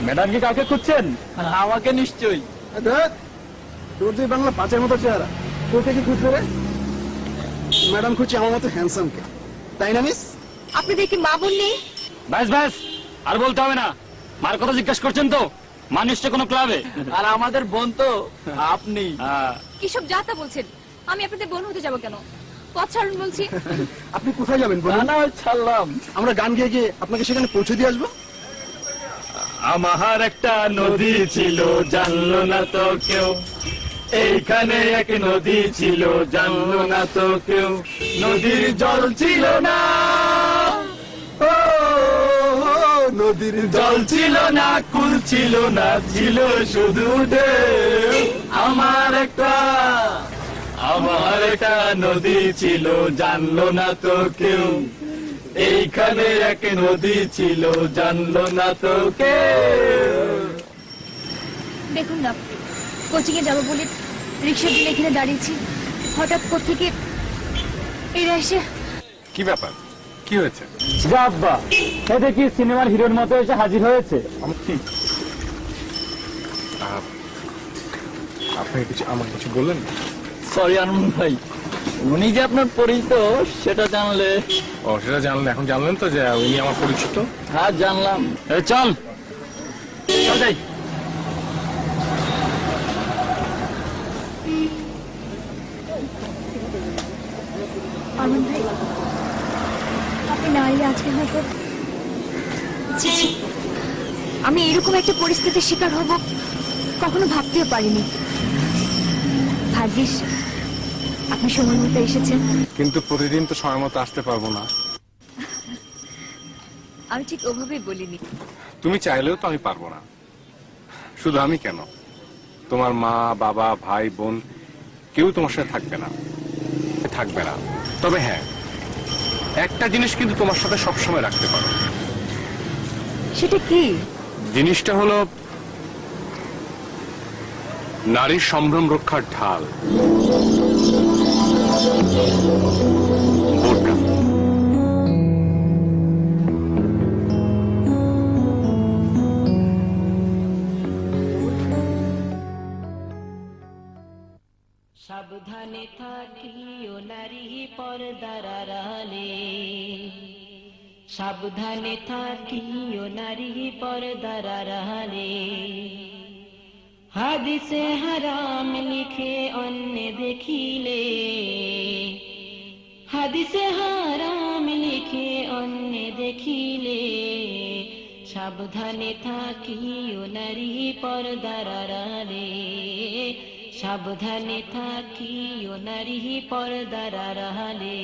Madam কি কাউকে খুঁজছেন? আমাকে নিশ্চয়ই। তোর যে বাংলা পাঁচের মতো চেহারা, তোকে কি খুঁজবে রে? ম্যাডাম খুঁজছে আমার মতো হ্যান্ডসামকে, তাই না মিস? আপনি দেখি মা বললি। ব্যাস ব্যাস, আর বলতে হবে না। মার কথা জিজ্ঞাসা করছেন তো? মা নিশ্চয় কোনো ক্লাবে। আর আমাদের বোন তো আপনি। কিসব যাতা বলছেন? আমি আপনাদের বোন হতে যাবো কেন? পথ ছাড়ুন বলছি। আপনি কোথায় যাবেন বলুন? না ছাড়লাম। আমরা গান গেয়ে গিয়ে আপনাকে সেখানে পৌঁছে দিয়ে আসবো। আমার একটা নদী ছিল, জানলো না তো কেউ। এইখানে এক নদী ছিল, জানলো না তো কেউ। নদীর জল ছিল না, নদীর জল ছিল না, কুল ছিল না, ছিল শুধু ঢেউ। আমার একটা নদী ছিল, জানলো না তো কেউ। এইখানে এক নদী ছিল, জানলো না তো কেউ। দেখুন না, কোচিং এ যাবো বলে রিক্সার জন্য এখানে দাঁড়িয়েছি, হঠাৎ কোত্থেকে এরা এসে। কি ব্যাপার, কি হয়েছে? আব্বা, এটা কি সিনেমার হিরোর মতো এসে হাজির হয়েছে? আপনি আমাকে কিছু বললেন? সরি আনন্দ ভাই, উনি যে আপনার পরিচিত সেটা জানলে। ও, সেটা জানলেন? এখন জানলেন তো যে উনি আমার পরিচিত? হ্যাঁ জানলাম। চল যাই। আনন্দ ভাই, আপনি না এলে আজকে হয়তো আমি এরকম একটা পরিস্থিতির শিকার হব কখনো ভাবতেও পারিনি। ভাগ্যিস আপনি সময় মতো এসেছেন। কিন্তু প্রতিদিন তো সময় মতো আসতে পারবো না। আমি ঠিক ওভাবেই বলিনি। তুমি চাইলেও তো আমি পারবো না। শুধু আমি কেন, তোমার মা, বাবা, ভাই, বোন কেউ তোমার সাথে থাকবে না। তবে হ্যাঁ, একটা জিনিস কিন্তু তোমার সাথে সবসময় রাখতে পারো। সেটা কি? জিনিসটা হলো নারীর সম্ভ্রম রক্ষার ঢাল, বোরকা। সাবধানে থাকিও নারী পর্দার আড়ালে, সাবধানে থাকিও নারী পর্দার আড়ালে। হাদিসে হারাম লিখে অন্য দেখিলে, হাদিসে হারাম লিখে অন্য দেখিলে। সাবধানে থাকিও নারী পর্দার আড়ালে, সাবধানে থাকিও নারী পর্দার আড়ালে।